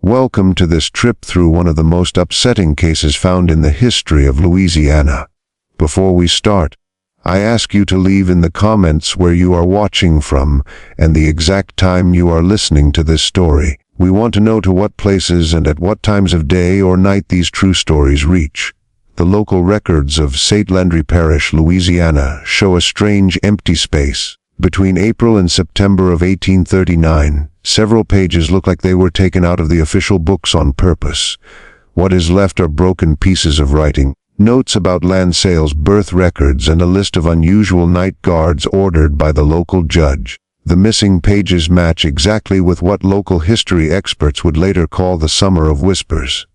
Welcome to this trip through one of the most upsetting cases found in the history of Louisiana. Before we start, I ask you to leave in the comments where you are watching from and the exact time you are listening to this story. We want to know to what places and at what times of day or night these true stories reach. The local records of St. Landry Parish, Louisiana, show a strange empty space. Between April and September of 1839, several pages look like they were taken out of the official books on purpose. What is left are broken pieces of writing, notes about land sales, birth records, and a list of unusual night guards ordered by the local judge. The missing pages match exactly with what local history experts would later call the Summer of Whispers.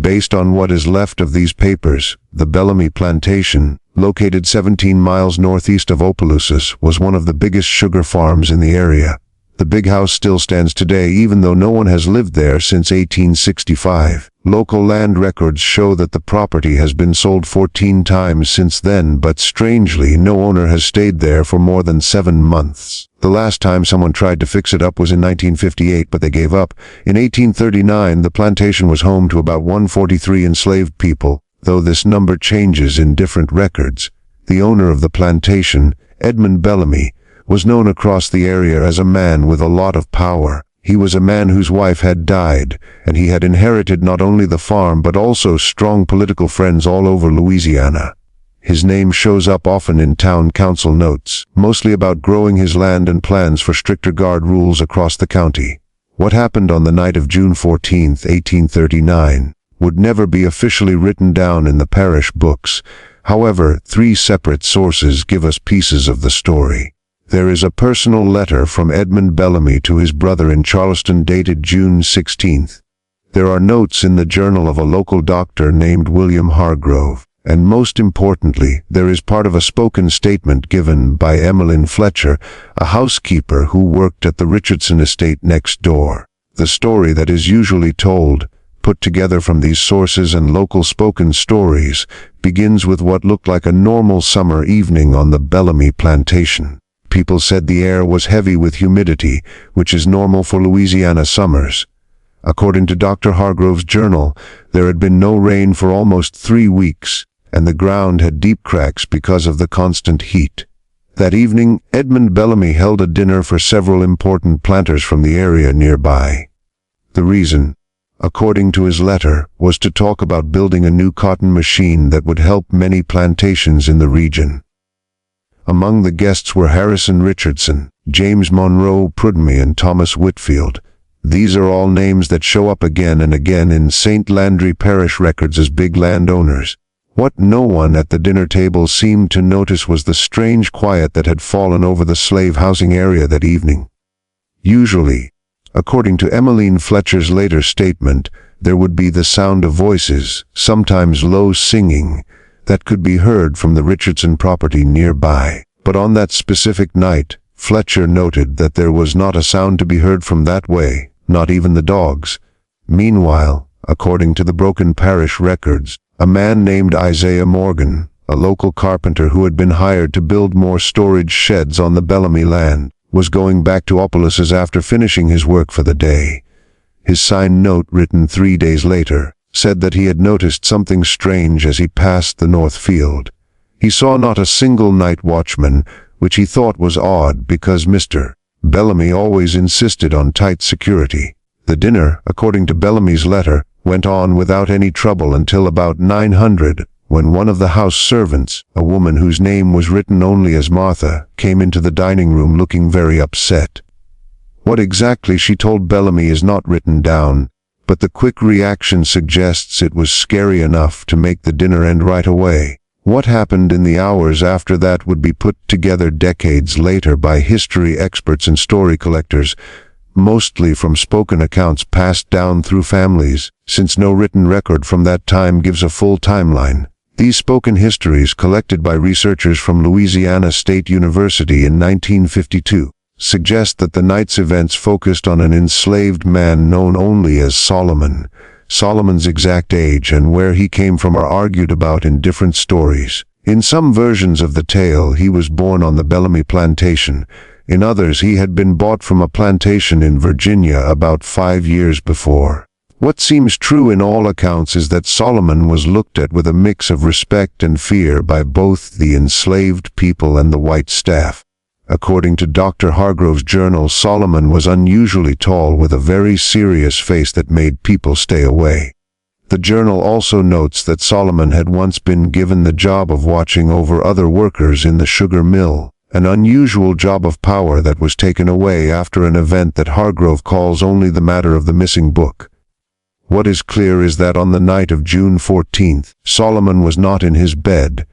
Based on what is left of these papers, the Bellamy Plantation, located 17 miles northeast of Opelousas, was one of the biggest sugar farms in the area. The big house still stands today even though no one has lived there since 1865. Local land records show that the property has been sold 14 times since then, but strangely, no owner has stayed there for more than 7 months. The last time someone tried to fix it up was in 1958, but they gave up. In 1839, the plantation was home to about 143 enslaved people, though this number changes in different records. The owner of the plantation, Edmund Bellamy, was known across the area as a man with a lot of power. He was a man whose wife had died, and he had inherited not only the farm but also strong political friends all over Louisiana. His name shows up often in town council notes, mostly about growing his land and plans for stricter guard rules across the county. What happened on the night of June 14, 1839, would never be officially written down in the parish books. However, 3 separate sources give us pieces of the story. There is a personal letter from Edmund Bellamy to his brother in Charleston dated June 16. There are notes in the journal of a local doctor named William Hargrove. And most importantly, there is part of a spoken statement given by Emmeline Fletcher, a housekeeper who worked at the Richardson estate next door. The story that is usually told, put together from these sources and local spoken stories, begins with what looked like a normal summer evening on the Bellamy plantation. People said the air was heavy with humidity, which is normal for Louisiana summers. According to Dr. Hargrove's journal, there had been no rain for almost 3 weeks, and the ground had deep cracks because of the constant heat. That evening, Edmund Bellamy held a dinner for several important planters from the area nearby. The reason, according to his letter, was to talk about building a new cotton machine that would help many plantations in the region. Among the guests were Harrison Richardson, James Monroe Prudhomme, and Thomas Whitfield. These are all names that show up again and again in St. Landry Parish records as big landowners. What no one at the dinner table seemed to notice was the strange quiet that had fallen over the slave housing area that evening. Usually, according to Emmeline Fletcher's later statement, there would be the sound of voices, sometimes low singing, that could be heard from the Richardson property nearby. But on that specific night, Fletcher noted that there was not a sound to be heard from that way, not even the dogs. Meanwhile, according to the broken parish records, a man named Isaiah Morgan, a local carpenter who had been hired to build more storage sheds on the Bellamy land, was going back to Opelousas after finishing his work for the day. His signed note, written 3 days later, said that he had noticed something strange as he passed the north field. He saw not a single night watchman, which he thought was odd because Mr. Bellamy always insisted on tight security. The dinner, according to Bellamy's letter, went on without any trouble until about 900, when one of the house servants, a woman whose name was written only as Martha, came into the dining room looking very upset. What exactly she told Bellamy is not written down, but the quick reaction suggests it was scary enough to make the dinner end right away. What happened in the hours after that would be put together decades later by history experts and story collectors, mostly from spoken accounts passed down through families, since no written record from that time gives a full timeline. These spoken histories, collected by researchers from Louisiana State University in 1952, suggest that the night's events focused on an enslaved man known only as Solomon. Solomon's exact age and where he came from are argued about in different stories. In some versions of the tale, he was born on the Bellamy plantation. In others, he had been bought from a plantation in Virginia about 5 years before. What seems true in all accounts is that Solomon was looked at with a mix of respect and fear by both the enslaved people and the white staff. According to Dr. Hargrove's journal, Solomon was unusually tall with a very serious face that made people stay away. The journal also notes that Solomon had once been given the job of watching over other workers in the sugar mill, an unusual job of power that was taken away after an event that Hargrove calls only the matter of the missing book. What is clear is that on the night of June 14th, Solomon was not in his bed.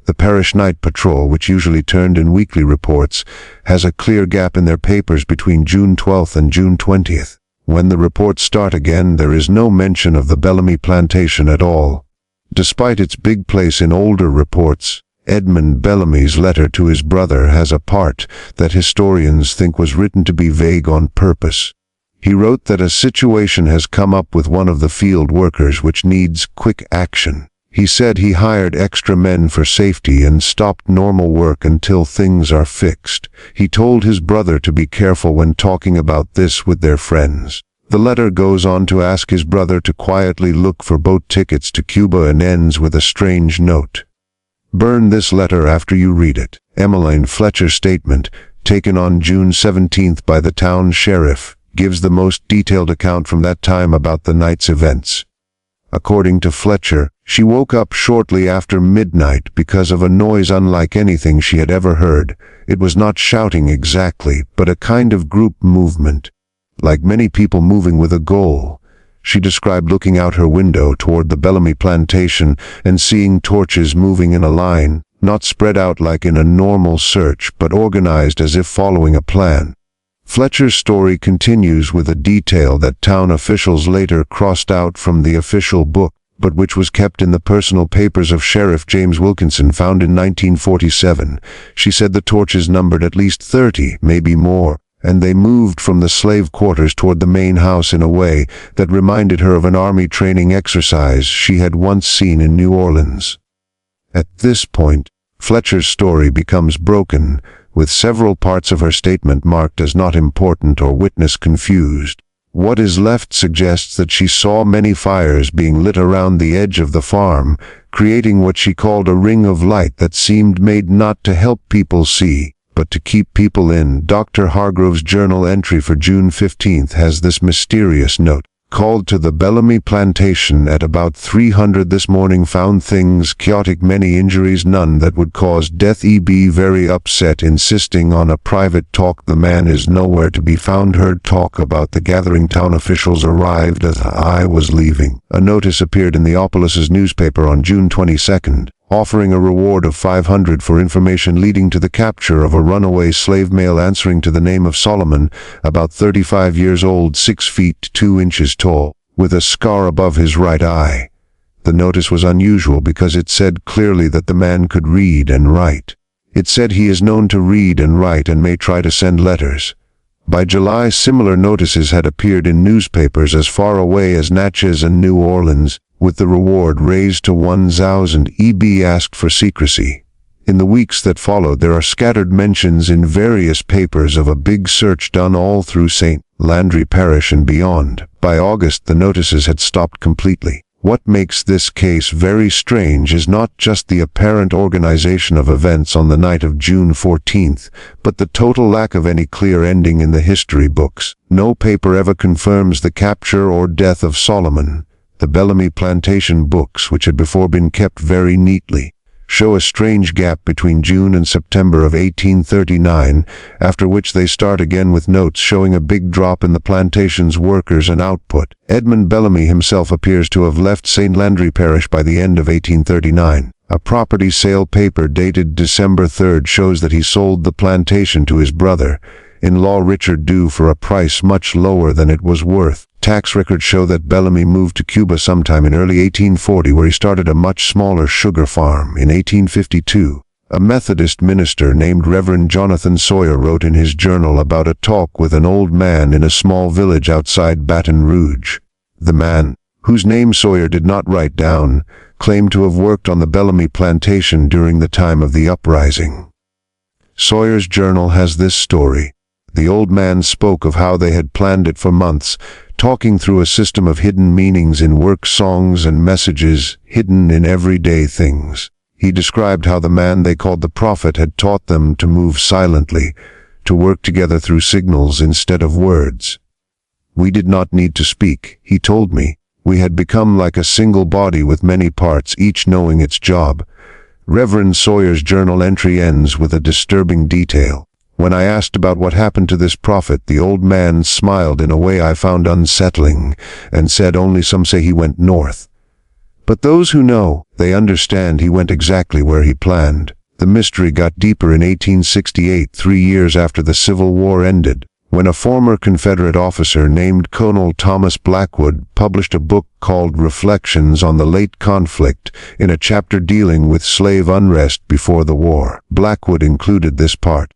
The parish night patrol, which usually turned in weekly reports, has a clear gap in their papers between June 12th and June 20th. When the reports start again, there is no mention of the Bellamy plantation at all. Despite its big place in older reports, Edmund Bellamy's letter to his brother has a part that historians think was written to be vague on purpose. He wrote that a situation has come up with one of the field workers which needs quick action. He said he hired extra men for safety and stopped normal work until things are fixed. He told his brother to be careful when talking about this with their friends. The letter goes on to ask his brother to quietly look for boat tickets to Cuba and ends with a strange note. Burn this letter after you read it. Emmeline Fletcher's statement, taken on June 17th by the town sheriff, gives the most detailed account from that time about the night's events. According to Fletcher, she woke up shortly after midnight because of a noise unlike anything she had ever heard. It was not shouting exactly, but a kind of group movement, like many people moving with a goal. She described looking out her window toward the Bellamy plantation and seeing torches moving in a line, not spread out like in a normal search, but organized as if following a plan. Fletcher's story continues with a detail that town officials later crossed out from the official book, but which was kept in the personal papers of Sheriff James Wilkinson, found in 1947. She said the torches numbered at least 30, maybe more, and they moved from the slave quarters toward the main house in a way that reminded her of an army training exercise she had once seen in New Orleans. At this point, Fletcher's story becomes broken, with several parts of her statement marked as not important or witness confused. What is left suggests that she saw many fires being lit around the edge of the farm, creating what she called a ring of light that seemed made not to help people see, but to keep people in. Dr. Hargrove's journal entry for June 15th has this mysterious note: called to the Bellamy plantation at about 300 this morning, found things chaotic, many injuries, none that would cause death. EB very upset, insisting on a private talk. The man is nowhere to be found. Heard talk about the gathering. Town officials arrived as I was leaving. A notice appeared in the Opolis's newspaper on June 22nd, offering a reward of $500 for information leading to the capture of a runaway slave male answering to the name of Solomon, about 35 years old, 6 feet 2 inches tall, with a scar above his right eye. The notice was unusual because it said clearly that the man could read and write. It said he is known to read and write and may try to send letters. By July, similar notices had appeared in newspapers as far away as Natchez and New Orleans, with the reward raised to 1,000. EB asked for secrecy. In the weeks that followed, there are scattered mentions in various papers of a big search done all through St. Landry Parish and beyond. By August, the notices had stopped completely. What makes this case very strange is not just the apparent organization of events on the night of June 14th, but the total lack of any clear ending in the history books. No paper ever confirms the capture or death of Solomon. The Bellamy plantation books, which had before been kept very neatly, show a strange gap between June and September of 1839, after which they start again with notes showing a big drop in the plantation's workers and output. Edmund Bellamy himself appears to have left St. Landry Parish by the end of 1839. A property sale paper dated December 3rd shows that he sold the plantation to his brother-in-law Richard Dew for a price much lower than it was worth. Tax records show that Bellamy moved to Cuba sometime in early 1840, where he started a much smaller sugar farm. In 1852, a Methodist minister named Reverend Jonathan Sawyer wrote in his journal about a talk with an old man in a small village outside Baton Rouge. The man, whose name Sawyer did not write down, claimed to have worked on the Bellamy plantation during the time of the uprising. Sawyer's journal has this story. The old man spoke of how they had planned it for months, talking through a system of hidden meanings in work songs and messages hidden in everyday things. He described how the man they called the prophet had taught them to move silently, to work together through signals instead of words. We did not need to speak, he told me. We had become like a single body with many parts, each knowing its job. Reverend Sawyer's journal entry ends with a disturbing detail. When I asked about what happened to this prophet, the old man smiled in a way I found unsettling, and said only some say he went north. But those who know, they understand he went exactly where he planned. The mystery got deeper in 1868, 3 years after the Civil War ended, when a former Confederate officer named Colonel Thomas Blackwood published a book called Reflections on the Late Conflict, in a chapter dealing with slave unrest before the war. Blackwood included this part.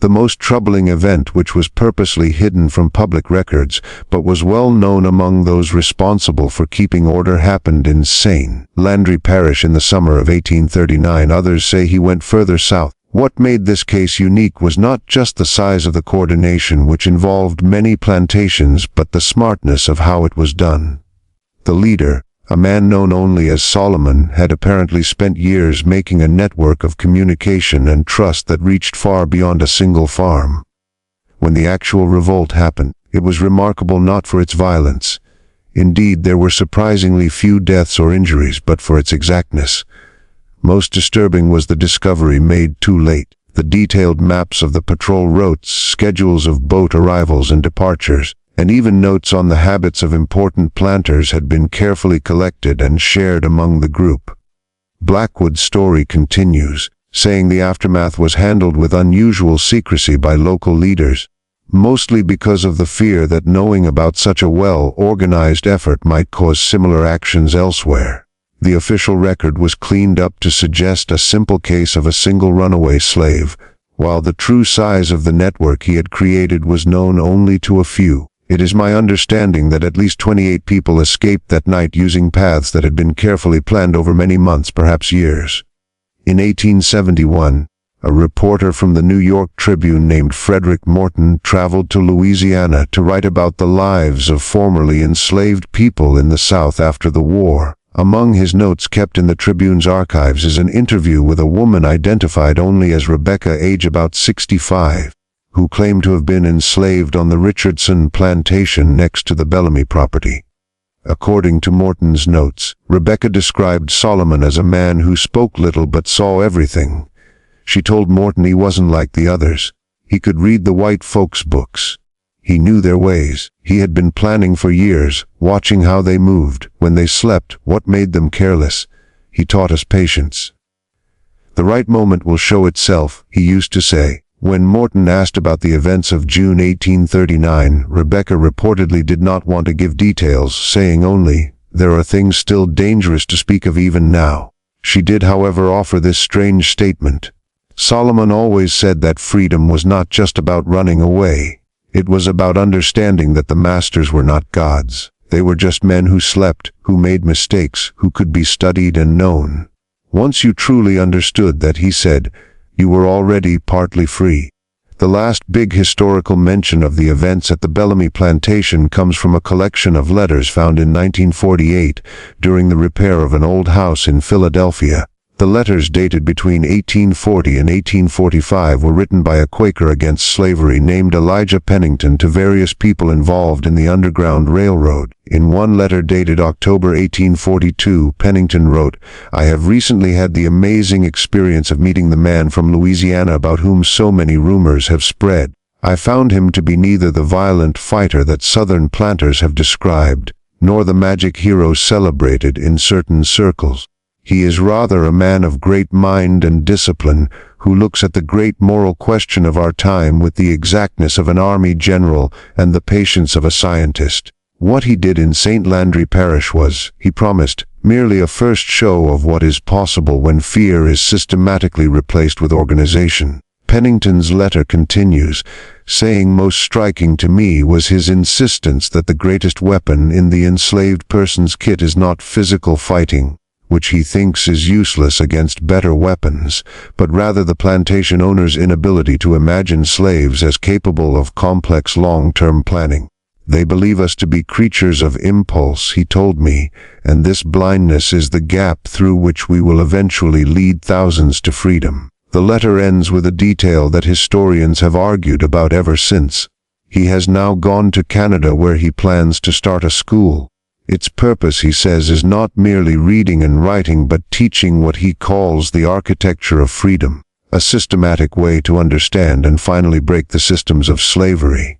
The most troubling event, which was purposely hidden from public records, but was well known among those responsible for keeping order, happened in St. Landry Parish in the summer of 1839. Others say he went further south. What made this case unique was not just the size of the coordination, which involved many plantations, but the smartness of how it was done. The leader, a man known only as Solomon, had apparently spent years making a network of communication and trust that reached far beyond a single farm. When the actual revolt happened, it was remarkable not for its violence. Indeed, there were surprisingly few deaths or injuries, but for its exactness. Most disturbing was the discovery made too late. The detailed maps of the patrol routes, schedules of boat arrivals and departures, and even notes on the habits of important planters had been carefully collected and shared among the group. Blackwood's story continues, saying the aftermath was handled with unusual secrecy by local leaders, mostly because of the fear that knowing about such a well-organized effort might cause similar actions elsewhere. The official record was cleaned up to suggest a simple case of a single runaway slave, while the true size of the network he had created was known only to a few. It is my understanding that at least 28 people escaped that night using paths that had been carefully planned over many months, perhaps years. In 1871, a reporter from the New York Tribune named Frederick Morton traveled to Louisiana to write about the lives of formerly enslaved people in the South after the war. Among his notes kept in the Tribune's archives is an interview with a woman identified only as Rebecca, age about 65. Who claimed to have been enslaved on the Richardson plantation next to the Bellamy property. According to Morton's notes, Rebecca described Solomon as a man who spoke little but saw everything. She told Morton he wasn't like the others. He could read the white folks' books. He knew their ways. He had been planning for years, watching how they moved, when they slept, what made them careless. He taught us patience. The right moment will show itself, he used to say. When Morton asked about the events of June 1839, Rebecca reportedly did not want to give details, saying only, "There are things still dangerous to speak of even now." She did, however, offer this strange statement. Solomon always said that freedom was not just about running away. It was about understanding that the masters were not gods. They were just men who slept, who made mistakes, who could be studied and known. Once you truly understood that, he said, you were already partly free. The last big historical mention of the events at the Bellamy plantation comes from a collection of letters found in 1948 during the repair of an old house in Philadelphia. The letters, dated between 1840 and 1845, were written by a Quaker against slavery named Elijah Pennington to various people involved in the Underground Railroad. In one letter dated October 1842, Pennington wrote, "I have recently had the amazing experience of meeting the man from Louisiana about whom so many rumors have spread. I found him to be neither the violent fighter that Southern planters have described, nor the magic hero celebrated in certain circles. He is rather a man of great mind and discipline, who looks at the great moral question of our time with the exactness of an army general and the patience of a scientist. What he did in St. Landry Parish was, he promised, merely a first show of what is possible when fear is systematically replaced with organization." Pennington's letter continues, saying, "Most striking to me was his insistence that the greatest weapon in the enslaved person's kit is not physical fighting, which he thinks is useless against better weapons, but rather the plantation owner's inability to imagine slaves as capable of complex long-term planning. They believe us to be creatures of impulse, he told me, and this blindness is the gap through which we will eventually lead thousands to freedom. The letter ends with a detail that historians have argued about ever since. He has now gone to Canada where he plans to start a school. Its purpose, he says, is not merely reading and writing but teaching what he calls the architecture of freedom, a systematic way to understand and finally break the systems of slavery.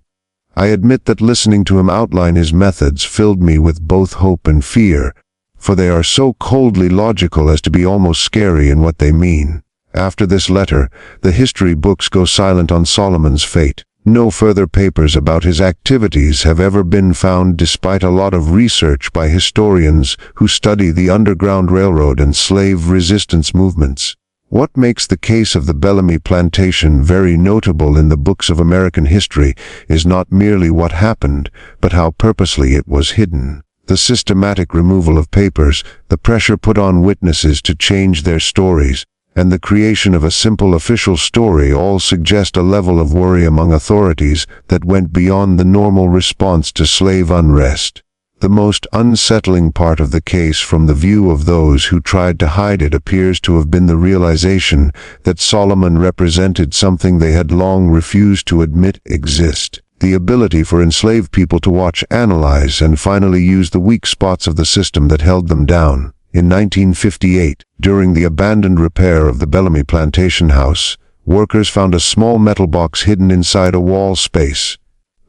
I admit that listening to him outline his methods filled me with both hope and fear, for they are so coldly logical as to be almost scary in what they mean. After this letter, the history books go silent on Solomon's fate. No further papers about his activities have ever been found despite a lot of research by historians who study the Underground Railroad and slave resistance movements. What makes the case of the Bellamy Plantation very notable in the books of American history is not merely what happened, but how purposely it was hidden. The systematic removal of papers, the pressure put on witnesses to change their stories, and the creation of a simple official story all suggest a level of worry among authorities that went beyond the normal response to slave unrest. The most unsettling part of the case from the view of those who tried to hide it appears to have been the realization that Solomon represented something they had long refused to admit exist: the ability for enslaved people to watch, analyze, and finally use the weak spots of the system that held them down. In 1958, during the abandoned repair of the Bellamy Plantation House, workers found a small metal box hidden inside a wall space.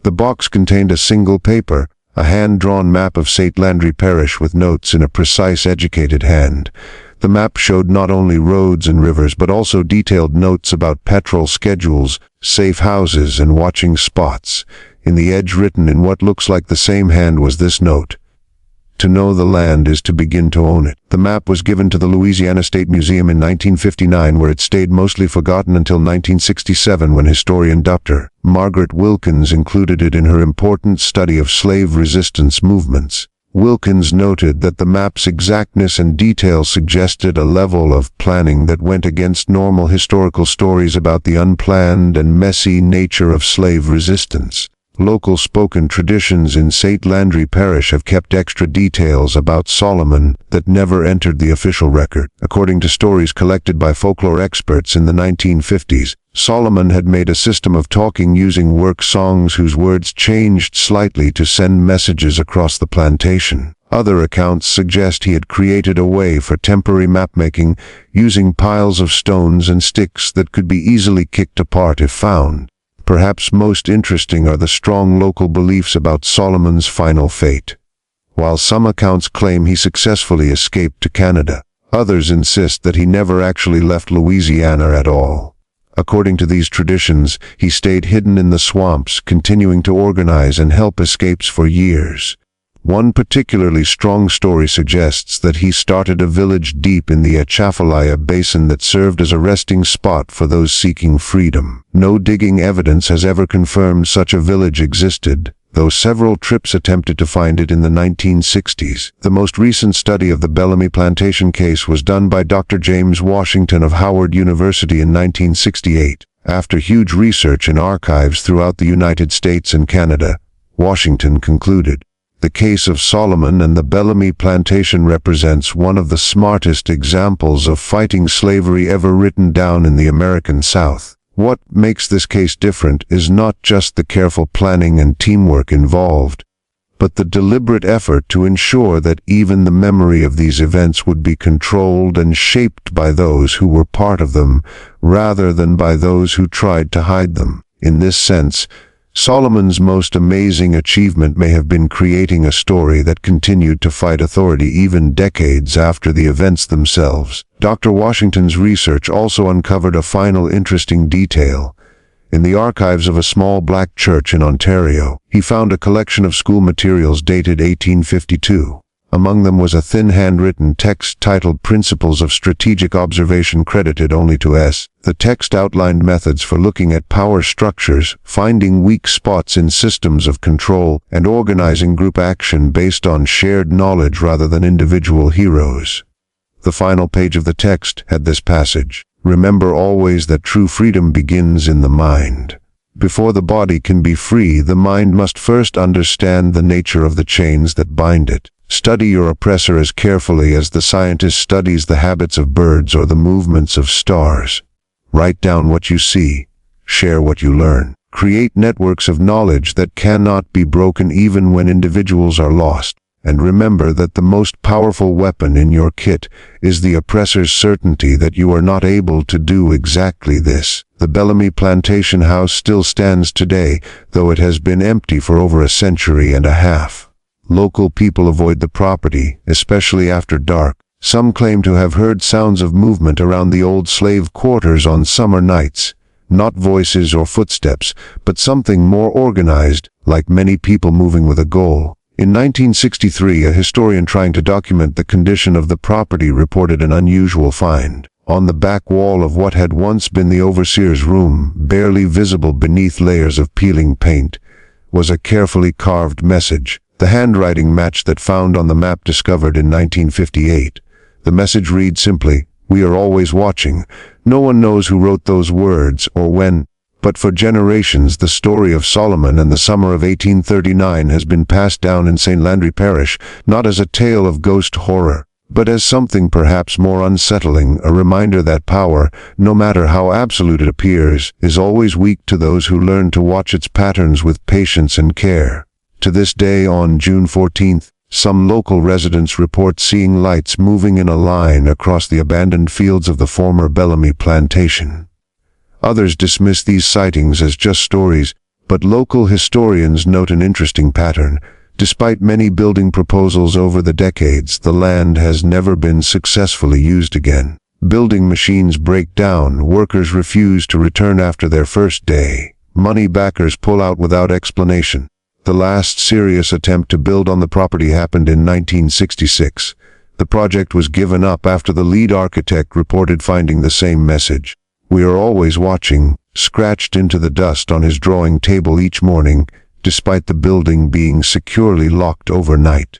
The box contained a single paper, a hand-drawn map of St. Landry Parish with notes in a precise, educated hand. The map showed not only roads and rivers but also detailed notes about patrol schedules, safe houses, and watching spots. In the edge, written in what looks like the same hand, was this note: "To know the land is to begin to own it." The map was given to the Louisiana State Museum in 1959, where it stayed mostly forgotten until 1967, when historian Dr. Margaret Wilkins included it in her important study of slave resistance movements. Wilkins noted that the map's exactness and detail suggested a level of planning that went against normal historical stories about the unplanned and messy nature of slave resistance. Local spoken traditions in St. Landry Parish have kept extra details about Solomon that never entered the official record. According to stories collected by folklore experts in the 1950s, Solomon had made a system of talking using work songs whose words changed slightly to send messages across the plantation. Other accounts suggest he had created a way for temporary mapmaking using piles of stones and sticks that could be easily kicked apart if found. Perhaps most interesting are the strong local beliefs about Solomon's final fate. While some accounts claim he successfully escaped to Canada, others insist that he never actually left Louisiana at all. According to these traditions, he stayed hidden in the swamps, continuing to organize and help escapes for years. One particularly strong story suggests that he started a village deep in the Atchafalaya Basin that served as a resting spot for those seeking freedom. No digging evidence has ever confirmed such a village existed, though several trips attempted to find it in the 1960s. The most recent study of the Bellamy Plantation case was done by Dr. James Washington of Howard University in 1968. After huge research in archives throughout the United States and Canada, Washington concluded, "The case of Solomon and the Bellamy Plantation represents one of the smartest examples of fighting slavery ever written down in the American South." What makes this case different is not just the careful planning and teamwork involved, but the deliberate effort to ensure that even the memory of these events would be controlled and shaped by those who were part of them, rather than by those who tried to hide them. In this sense, Solomon's most amazing achievement may have been creating a story that continued to fight authority even decades after the events themselves. Dr. Washington's research also uncovered a final interesting detail. In the archives of a small black church in Ontario, he found a collection of school materials dated 1852. Among them was a thin handwritten text titled Principles of Strategic Observation, credited only to S. The text outlined methods for looking at power structures, finding weak spots in systems of control, and organizing group action based on shared knowledge rather than individual heroes. The final page of the text had this passage: "Remember always that true freedom begins in the mind." Before the body can be free, the mind must first understand the nature of the chains that bind it. Study your oppressor as carefully as the scientist studies the habits of birds or the movements of stars. Write down what you see. Share what you learn. Create networks of knowledge that cannot be broken even when individuals are lost. And remember that the most powerful weapon in your kit is the oppressor's certainty that you are not able to do exactly this. The Bellamy Plantation House still stands today, though it has been empty for over a century and a half. Local people avoid the property, especially after dark. Some claim to have heard sounds of movement around the old slave quarters on summer nights. Not voices or footsteps, but something more organized, like many people moving with a goal. In 1963, a historian trying to document the condition of the property reported an unusual find. On the back wall of what had once been the overseer's room, barely visible beneath layers of peeling paint, was a carefully carved message. The handwriting matched that found on the map discovered in 1958. The message read simply, "We are always watching." No one knows who wrote those words or when, but for generations the story of Solomon and the summer of 1839 has been passed down in St. Landry Parish, not as a tale of ghost horror, but as something perhaps more unsettling, a reminder that power, no matter how absolute it appears, is always weak to those who learn to watch its patterns with patience and care. To this day, on June 14th, some local residents report seeing lights moving in a line across the abandoned fields of the former Bellamy Plantation. Others dismiss these sightings as just stories, but local historians note an interesting pattern. Despite many building proposals over the decades, the land has never been successfully used again. Building machines break down, workers refuse to return after their first day. Money backers pull out without explanation. The last serious attempt to build on the property happened in 1966. The project was given up after the lead architect reported finding the same message. "We are always watching," scratched into the dust on his drawing table each morning, despite the building being securely locked overnight.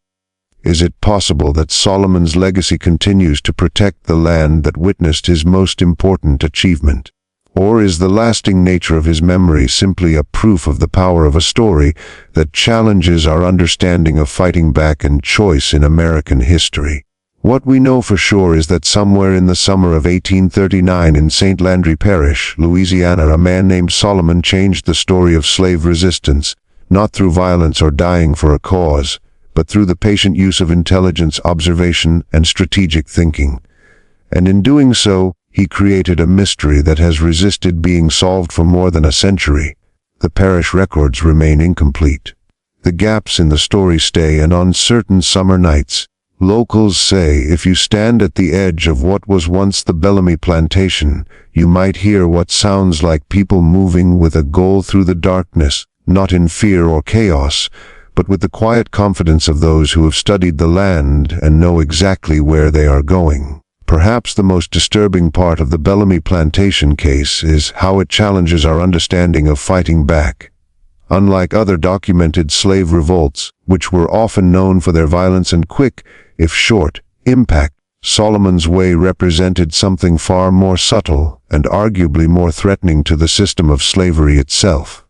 Is it possible that Solomon's legacy continues to protect the land that witnessed his most important achievement? Or is the lasting nature of his memory simply a proof of the power of a story that challenges our understanding of fighting back and choice in American history? What we know for sure is that somewhere in the summer of 1839 in St. Landry Parish, Louisiana, a man named Solomon changed the story of slave resistance, not through violence or dying for a cause, but through the patient use of intelligence, observation, and strategic thinking. And in doing so, he created a mystery that has resisted being solved for more than a century. The parish records remain incomplete. The gaps in the story stay, and on certain summer nights, locals say if you stand at the edge of what was once the Bellamy Plantation, you might hear what sounds like people moving with a goal through the darkness, not in fear or chaos, but with the quiet confidence of those who have studied the land and know exactly where they are going. Perhaps the most disturbing part of the Bellamy Plantation case is how it challenges our understanding of fighting back. Unlike other documented slave revolts, which were often known for their violence and quick, if short, impact, Solomon's Way represented something far more subtle and arguably more threatening to the system of slavery itself.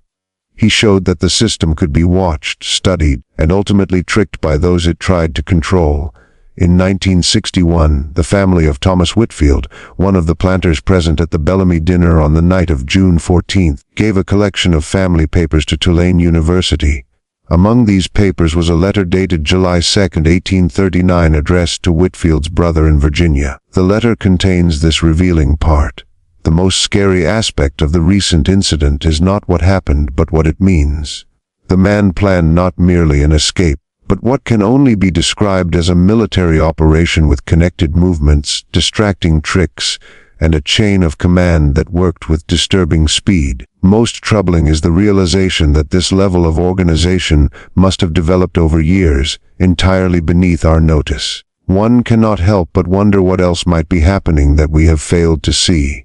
He showed that the system could be watched, studied, and ultimately tricked by those it tried to control. In 1961, the family of Thomas Whitfield, one of the planters present at the Bellamy dinner on the night of June 14th, gave a collection of family papers to Tulane University. Among these papers was a letter dated July 2, 1839, addressed to Whitfield's brother in Virginia. The letter contains this revealing part. The most scary aspect of the recent incident is not what happened, but what it means. The man planned not merely an escape, but what can only be described as a military operation with connected movements, distracting tricks, and a chain of command that worked with disturbing speed. Most troubling is the realization that this level of organization must have developed over years, entirely beneath our notice. One cannot help but wonder what else might be happening that we have failed to see.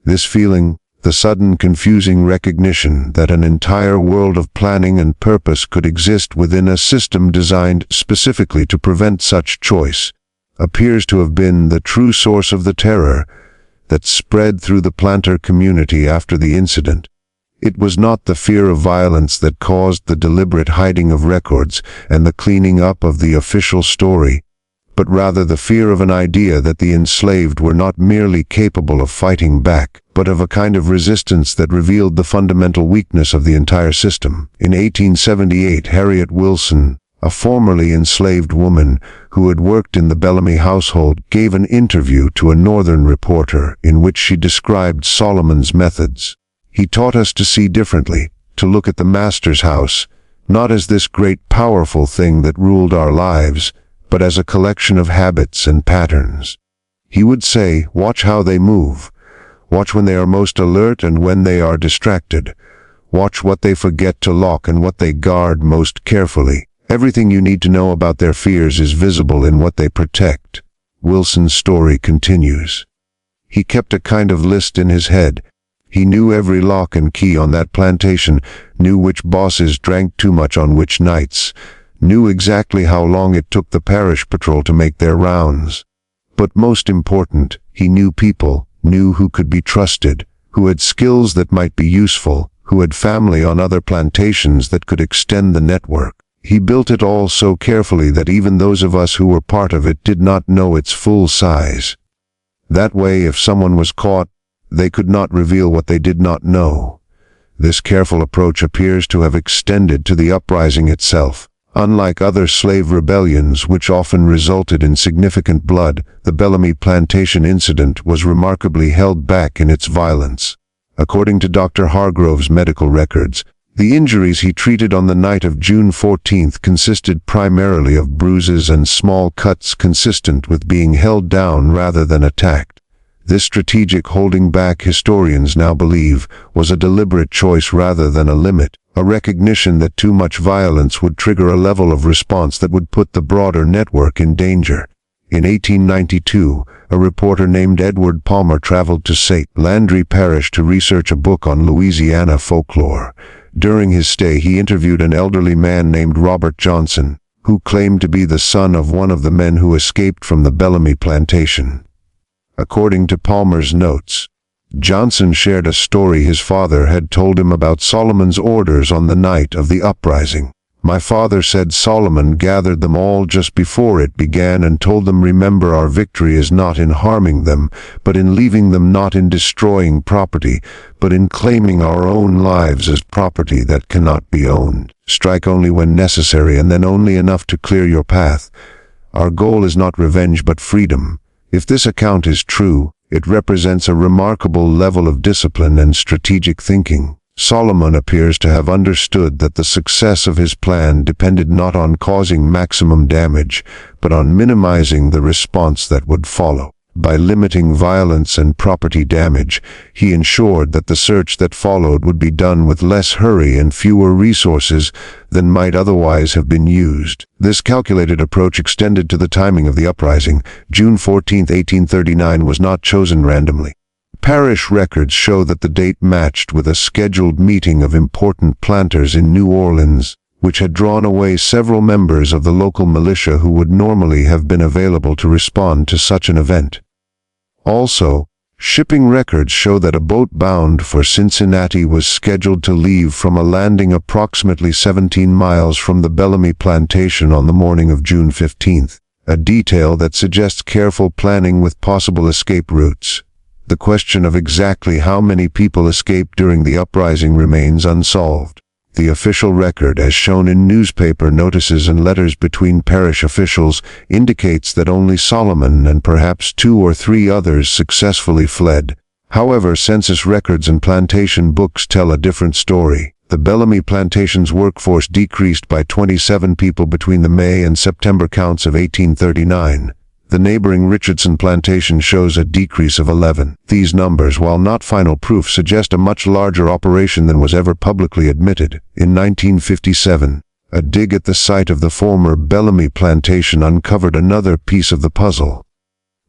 This feeling, the sudden confusing recognition that an entire world of planning and purpose could exist within a system designed specifically to prevent such choice, appears to have been the true source of the terror that spread through the planter community after the incident. It was not the fear of violence that caused the deliberate hiding of records and the cleaning up of the official story, but rather the fear of an idea that the enslaved were not merely capable of fighting back, but of a kind of resistance that revealed the fundamental weakness of the entire system. In 1878, Harriet Wilson, a formerly enslaved woman who had worked in the Bellamy household, gave an interview to a Northern reporter in which she described Solomon's methods. He taught us to see differently, to look at the Master's house, not as this great powerful thing that ruled our lives, but as a collection of habits and patterns. He would say, watch how they move. Watch when they are most alert and when they are distracted. Watch what they forget to lock and what they guard most carefully. Everything you need to know about their fears is visible in what they protect. Wilson's story continues. He kept a kind of list in his head. He knew every lock and key on that plantation, knew which bosses drank too much on which nights, knew exactly how long it took the parish patrol to make their rounds. But most important, he knew people, knew who could be trusted, who had skills that might be useful, who had family on other plantations that could extend the network. He built it all so carefully that even those of us who were part of it did not know its full size. That way, if someone was caught, they could not reveal what they did not know. This careful approach appears to have extended to the uprising itself. Unlike other slave rebellions, which often resulted in significant blood, the Bellamy plantation incident was remarkably held back in its violence. According to Dr. Hargrove's medical records, the injuries he treated on the night of June 14th consisted primarily of bruises and small cuts consistent with being held down rather than attacked. This strategic holding back, historians now believe, was a deliberate choice rather than a limit, a recognition that too much violence would trigger a level of response that would put the broader network in danger. In 1892, a reporter named Edward Palmer traveled to St. Landry Parish to research a book on Louisiana folklore. During his stay, he interviewed an elderly man named Robert Johnson, who claimed to be the son of one of the men who escaped from the Bellamy plantation. According to Palmer's notes, Johnson shared a story his father had told him about Solomon's orders on the night of the uprising. My father said Solomon gathered them all just before it began and told them, remember, our victory is not in harming them, but in leaving them, not in destroying property, but in claiming our own lives as property that cannot be owned. Strike only when necessary, and then only enough to clear your path. Our goal is not revenge but freedom. If this account is true, it represents a remarkable level of discipline and strategic thinking. Solomon appears to have understood that the success of his plan depended not on causing maximum damage, but on minimizing the response that would follow. By limiting violence and property damage, he ensured that the search that followed would be done with less hurry and fewer resources than might otherwise have been used. This calculated approach extended to the timing of the uprising. June 14, 1839 was not chosen randomly. Parish records show that the date matched with a scheduled meeting of important planters in New Orleans, which had drawn away several members of the local militia who would normally have been available to respond to such an event. Also, shipping records show that a boat bound for Cincinnati was scheduled to leave from a landing approximately 17 miles from the Bellamy plantation on the morning of June 15th, a detail that suggests careful planning with possible escape routes. The question of exactly how many people escaped during the uprising remains unsolved. The official record, as shown in newspaper notices and letters between parish officials, indicates that only Solomon and perhaps 2 or 3 others successfully fled. However, census records and plantation books tell a different story. The Bellamy plantation's workforce decreased by 27 people between the May and September counts of 1839. The neighboring Richardson plantation shows a decrease of 11. These numbers, while not final proof, suggest a much larger operation than was ever publicly admitted. In 1957, a dig at the site of the former Bellamy plantation uncovered another piece of the puzzle.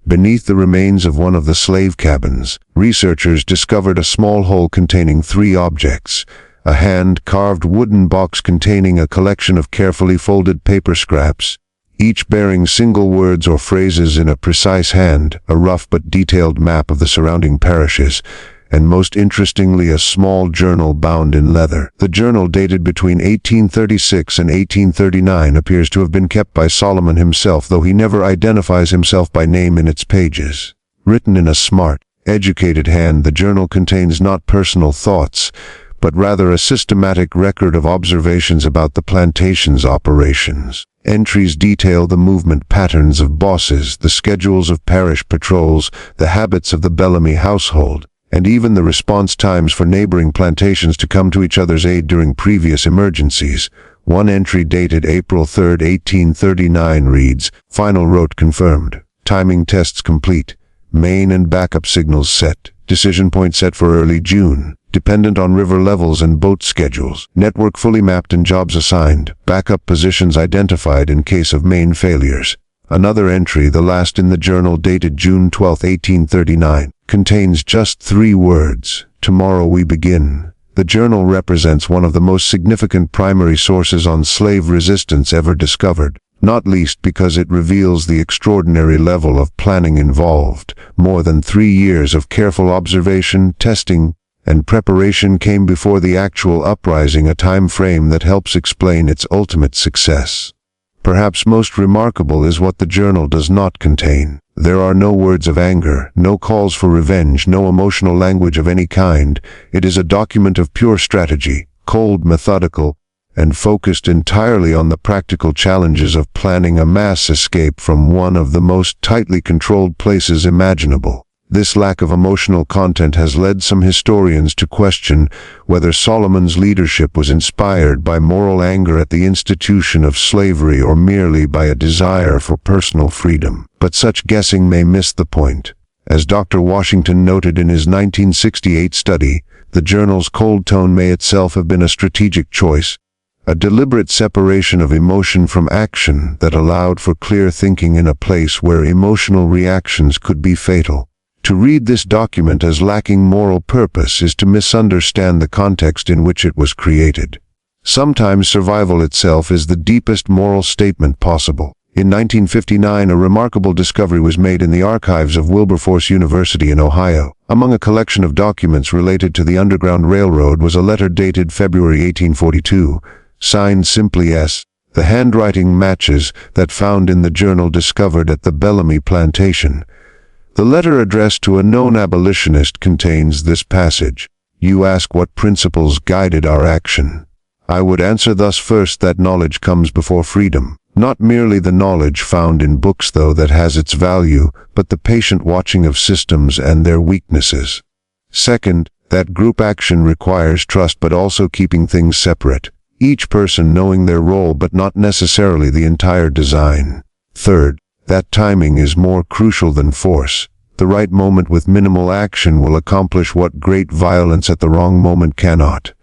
Beneath the remains of one of the slave cabins, researchers discovered a small hole containing 3 objects: a hand-carved wooden box containing a collection of carefully folded paper scraps, each bearing single words or phrases in a precise hand, a rough but detailed map of the surrounding parishes, and most interestingly a small journal bound in leather. The journal, dated between 1836 and 1839, appears to have been kept by Solomon himself, though he never identifies himself by name in its pages. Written in a smart, educated hand, the journal contains not personal thoughts, but rather a systematic record of observations about the plantation's operations. Entries detail the movement patterns of bosses, the schedules of parish patrols, the habits of the Bellamy household, and even the response times for neighboring plantations to come to each other's aid during previous emergencies. One entry dated April 3, 1839 reads, "Final route confirmed. Timing tests complete. Main and backup signals set. Decision point set for early June. Dependent on river levels and boat schedules. Network fully mapped and jobs assigned. Backup positions identified in case of main failures." Another entry, the last in the journal, dated June 12, 1839, contains just 3 words: "Tomorrow we begin." The journal represents one of the most significant primary sources on slave resistance ever discovered, not least because it reveals the extraordinary level of planning involved. More than 3 years of careful observation, testing, and preparation came before the actual uprising, a time frame that helps explain its ultimate success. Perhaps most remarkable is what the journal does not contain. There are no words of anger, no calls for revenge, no emotional language of any kind. It is a document of pure strategy, cold, methodical, and focused entirely on the practical challenges of planning a mass escape from one of the most tightly controlled places imaginable. This lack of emotional content has led some historians to question whether Solomon's leadership was inspired by moral anger at the institution of slavery or merely by a desire for personal freedom. But such guessing may miss the point. As Dr. Washington noted in his 1968 study, the journal's cold tone may itself have been a strategic choice, a deliberate separation of emotion from action that allowed for clear thinking in a place where emotional reactions could be fatal. To read this document as lacking moral purpose is to misunderstand the context in which it was created. Sometimes survival itself is the deepest moral statement possible. In 1959, a remarkable discovery was made in the archives of Wilberforce University in Ohio. Among a collection of documents related to the Underground Railroad was a letter dated February 1842, signed simply S. The handwriting matches that found in the journal discovered at the Bellamy plantation. The letter, addressed to a known abolitionist, contains this passage: "You ask what principles guided our action. I would answer thus: first, that knowledge comes before freedom. Not merely the knowledge found in books, though, that has its value, but the patient watching of systems and their weaknesses. Second, that group action requires trust, but also keeping things separate, each person knowing their role but not necessarily the entire design. Third, that timing is more crucial than force. The right moment with minimal action will accomplish what great violence at the wrong moment cannot.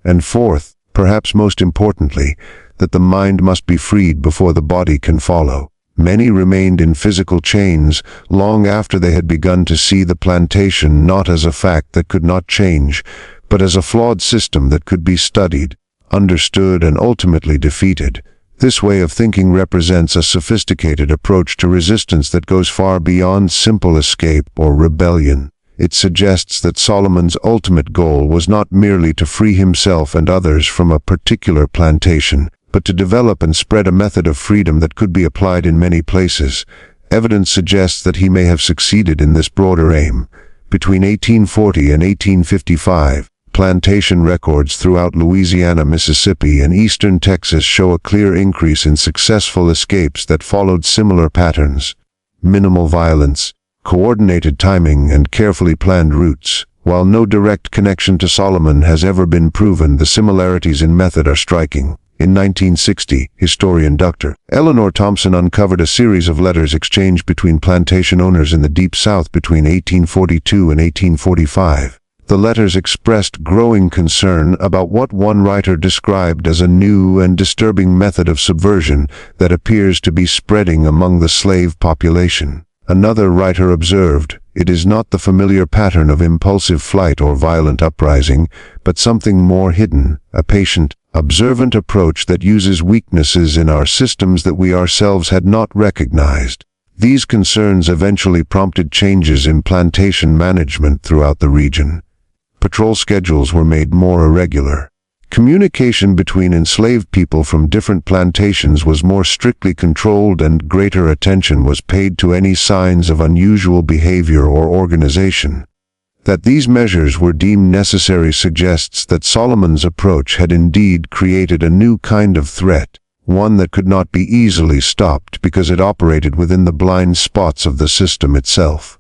And fourth, perhaps most importantly, that the mind must be freed before the body can follow." Many remained in physical chains long after they had begun to see the plantation not as a fact that could not change, but as a flawed system that could be studied, understood, and ultimately defeated. This way of thinking represents a sophisticated approach to resistance that goes far beyond simple escape or rebellion. It suggests that Solomon's ultimate goal was not merely to free himself and others from a particular plantation, but to develop and spread a method of freedom that could be applied in many places. Evidence suggests that he may have succeeded in this broader aim. Between 1840 and 1855, plantation records throughout Louisiana, Mississippi, and eastern Texas show a clear increase in successful escapes that followed similar patterns: minimal violence, coordinated timing, and carefully planned routes. While no direct connection to Solomon has ever been proven, the similarities in method are striking. In 1960, historian Dr. Eleanor Thompson uncovered a series of letters exchanged between plantation owners in the Deep South between 1842 and 1845. The letters expressed growing concern about what one writer described as a new and disturbing method of subversion that appears to be spreading among the slave population. Another writer observed, "It is not the familiar pattern of impulsive flight or violent uprising, but something more hidden, a patient, observant approach that uses weaknesses in our systems that we ourselves had not recognized." These concerns eventually prompted changes in plantation management throughout the region. Patrol schedules were made more irregular. Communication between enslaved people from different plantations was more strictly controlled, and greater attention was paid to any signs of unusual behavior or organization. That these measures were deemed necessary suggests that Solomon's approach had indeed created a new kind of threat, one that could not be easily stopped because it operated within the blind spots of the system itself.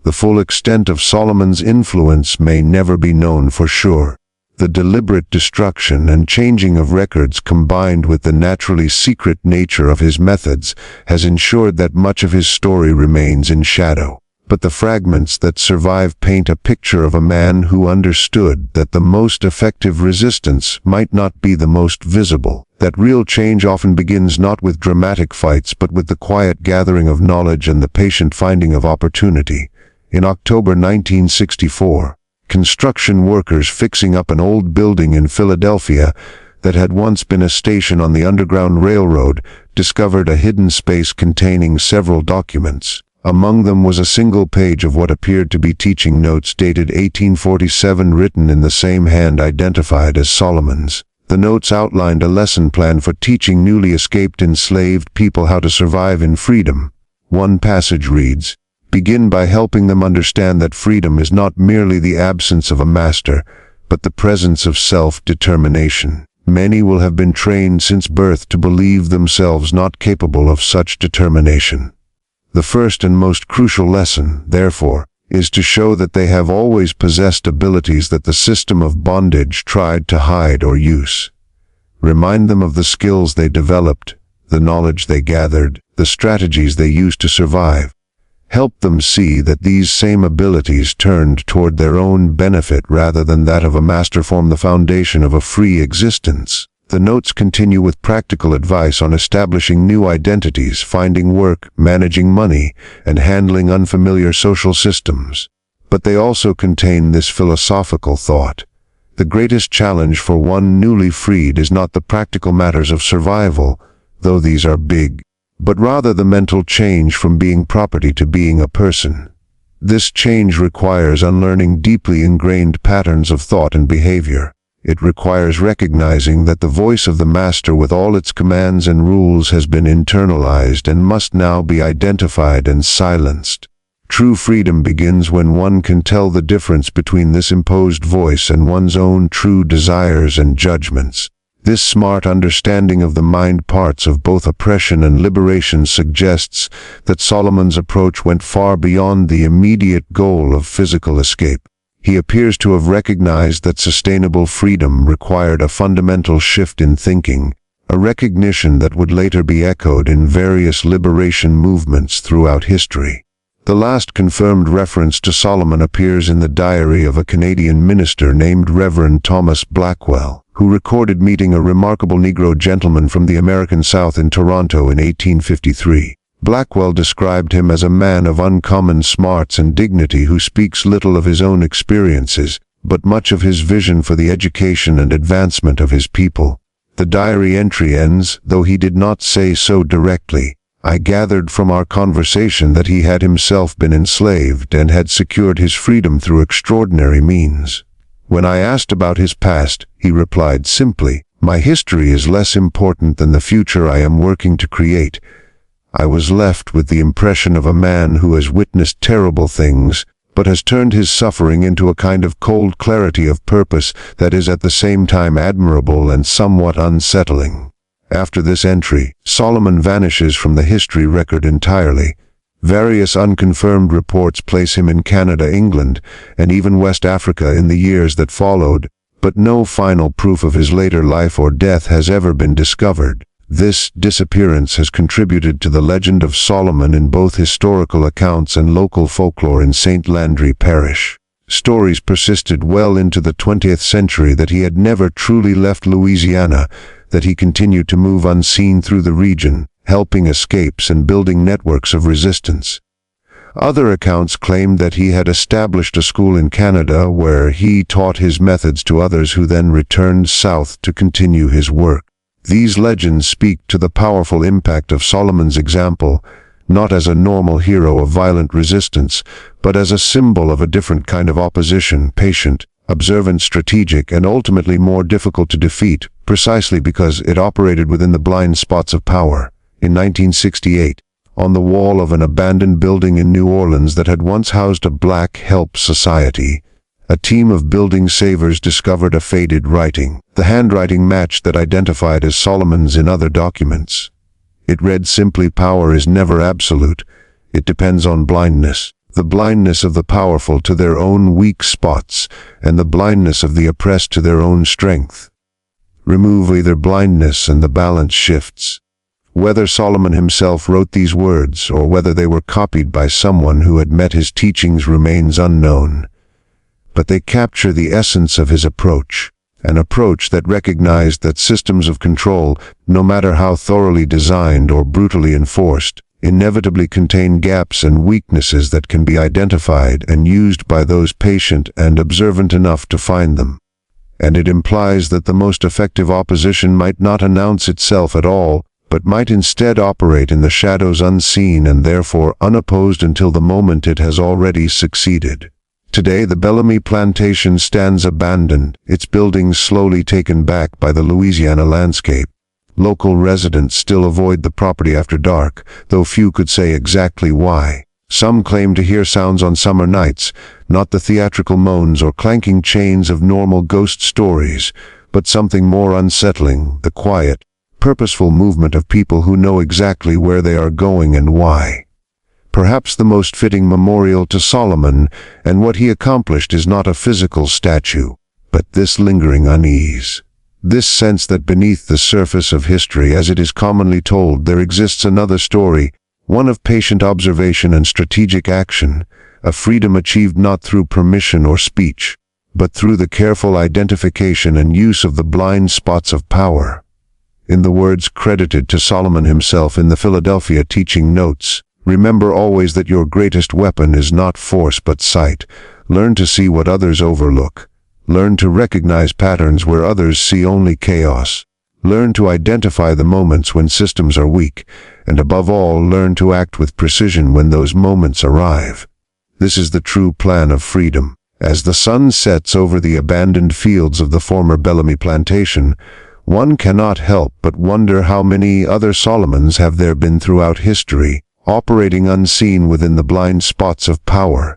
The full extent of Solomon's influence may never be known for sure. The deliberate destruction and changing of records, combined with the naturally secret nature of his methods, has ensured that much of his story remains in shadow. But the fragments that survive paint a picture of a man who understood that the most effective resistance might not be the most visible, that real change often begins not with dramatic fights but with the quiet gathering of knowledge and the patient finding of opportunity. In October 1964, construction workers fixing up an old building in Philadelphia that had once been a station on the Underground Railroad discovered a hidden space containing several documents. Among them was a single page of what appeared to be teaching notes dated 1847, written in the same hand identified as Solomon's. The notes outlined a lesson plan for teaching newly escaped enslaved people how to survive in freedom. One passage reads, "Begin by helping them understand that freedom is not merely the absence of a master, but the presence of self-determination. Many will have been trained since birth to believe themselves not capable of such determination. The first and most crucial lesson, therefore, is to show that they have always possessed abilities that the system of bondage tried to hide or use. Remind them of the skills they developed, the knowledge they gathered, the strategies they used to survive. Help them see that these same abilities turned toward their own benefit rather than that of a master form the foundation of a free existence." The notes continue with practical advice on establishing new identities, finding work, managing money, and handling unfamiliar social systems. But they also contain this philosophical thought. The greatest challenge for one newly freed is not the practical matters of survival, though these are big, but rather the mental change from being property to being a person. This change requires unlearning deeply ingrained patterns of thought and behavior. It requires recognizing that the voice of the master with all its commands and rules has been internalized and must now be identified and silenced. True freedom begins when one can tell the difference between this imposed voice and one's own true desires and judgments. This smart understanding of the mind parts of both oppression and liberation suggests that Solomon's approach went far beyond the immediate goal of physical escape. He appears to have recognized that sustainable freedom required a fundamental shift in thinking, a recognition that would later be echoed in various liberation movements throughout history. The last confirmed reference to Solomon appears in the diary of a Canadian minister named Reverend Thomas Blackwell, who recorded meeting a remarkable Negro gentleman from the American South in Toronto in 1853. Blackwell described him as a man of uncommon smarts and dignity who speaks little of his own experiences, but much of his vision for the education and advancement of his people. The diary entry ends, though he did not say so directly. I gathered from our conversation that he had himself been enslaved and had secured his freedom through extraordinary means. When I asked about his past, he replied simply, "My history is less important than the future I am working to create." I was left with the impression of a man who has witnessed terrible things, but has turned his suffering into a kind of cold clarity of purpose that is at the same time admirable and somewhat unsettling. After this entry, Solomon vanishes from the history record entirely. Various unconfirmed reports place him in Canada, England, and even West Africa in the years that followed, but no final proof of his later life or death has ever been discovered. This disappearance has contributed to the legend of Solomon in both historical accounts and local folklore in St. Landry Parish. Stories persisted well into the 20th century that he had never truly left Louisiana, that he continued to move unseen through the region, helping escapes and building networks of resistance. Other accounts claimed that he had established a school in Canada where he taught his methods to others who then returned south to continue his work. These legends speak to the powerful impact of Solomon's example, not as a normal hero of violent resistance, but as a symbol of a different kind of opposition, patient, observant, strategic, and ultimately more difficult to defeat, precisely because it operated within the blind spots of power. In 1968, on the wall of an abandoned building in New Orleans that had once housed a black help society, a team of building savers discovered a faded writing. The handwriting matched that identified as Solomon's in other documents. It read simply, "Power is never absolute. It depends on blindness. The blindness of the powerful to their own weak spots, and the blindness of the oppressed to their own strength. Remove either blindness and the balance shifts." Whether Solomon himself wrote these words, or whether they were copied by someone who had met his teachings, remains unknown. But they capture the essence of his approach, an approach that recognized that systems of control, no matter how thoroughly designed or brutally enforced, inevitably contain gaps and weaknesses that can be identified and used by those patient and observant enough to find them. And it implies that the most effective opposition might not announce itself at all, but might instead operate in the shadows, unseen and therefore unopposed until the moment it has already succeeded. Today the Bellamy plantation stands abandoned, its buildings slowly taken back by the Louisiana landscape. Local residents still avoid the property after dark, though few could say exactly why. Some claim to hear sounds on summer nights, not the theatrical moans or clanking chains of normal ghost stories, but something more unsettling, the quiet, purposeful movement of people who know exactly where they are going and why. Perhaps the most fitting memorial to Solomon and what he accomplished is not a physical statue, but this lingering unease. This sense that beneath the surface of history, as it is commonly told, there exists another story, one of patient observation and strategic action, a freedom achieved not through permission or speech, but through the careful identification and use of the blind spots of power. In the words credited to Solomon himself in the Philadelphia Teaching Notes, "Remember always that your greatest weapon is not force but sight. Learn to see what others overlook. Learn to recognize patterns where others see only chaos. Learn to identify the moments when systems are weak, and above all, learn to act with precision when those moments arrive." This is the true plan of freedom. As the sun sets over the abandoned fields of the former Bellamy plantation, one cannot help but wonder how many other Solomons have there been throughout history, operating unseen within the blind spots of power,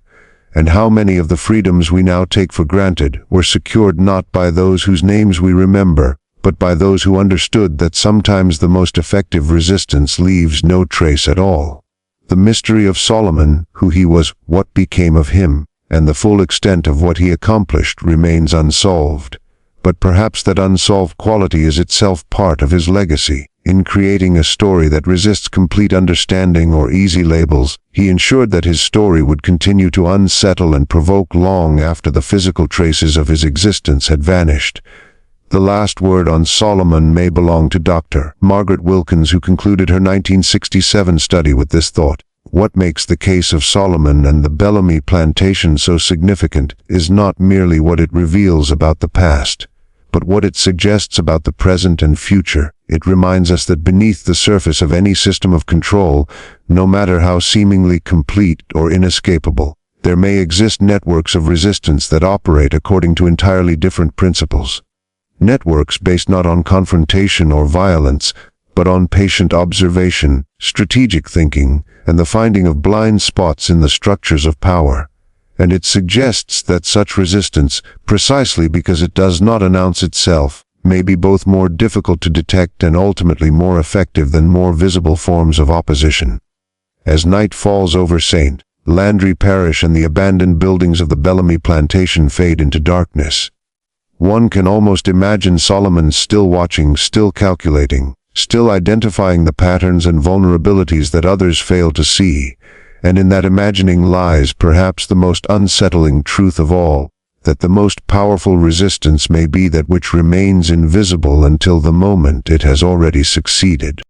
and how many of the freedoms we now take for granted were secured not by those whose names we remember, but by those who understood that sometimes the most effective resistance leaves no trace at all. The mystery of Solomon, who he was, what became of him, and the full extent of what he accomplished remains unsolved. But perhaps that unsolved quality is itself part of his legacy. In creating a story that resists complete understanding or easy labels, he ensured that his story would continue to unsettle and provoke long after the physical traces of his existence had vanished. The last word on Solomon may belong to Dr. Margaret Wilkins, who concluded her 1967 study with this thought: "What makes the case of Solomon and the Bellamy plantation so significant is not merely what it reveals about the past, but what it suggests about the present and future. It reminds us that beneath the surface of any system of control, no matter how seemingly complete or inescapable, there may exist networks of resistance that operate according to entirely different principles. Networks based not on confrontation or violence, but on patient observation, strategic thinking, and the finding of blind spots in the structures of power. And it suggests that such resistance, precisely because it does not announce itself, may be both more difficult to detect and ultimately more effective than more visible forms of opposition." As night falls over St. Landry Parish and the abandoned buildings of the Bellamy plantation fade into darkness, one can almost imagine Solomon still watching, still calculating, still identifying the patterns and vulnerabilities that others fail to see. And in that imagining lies perhaps the most unsettling truth of all, that the most powerful resistance may be that which remains invisible until the moment it has already succeeded.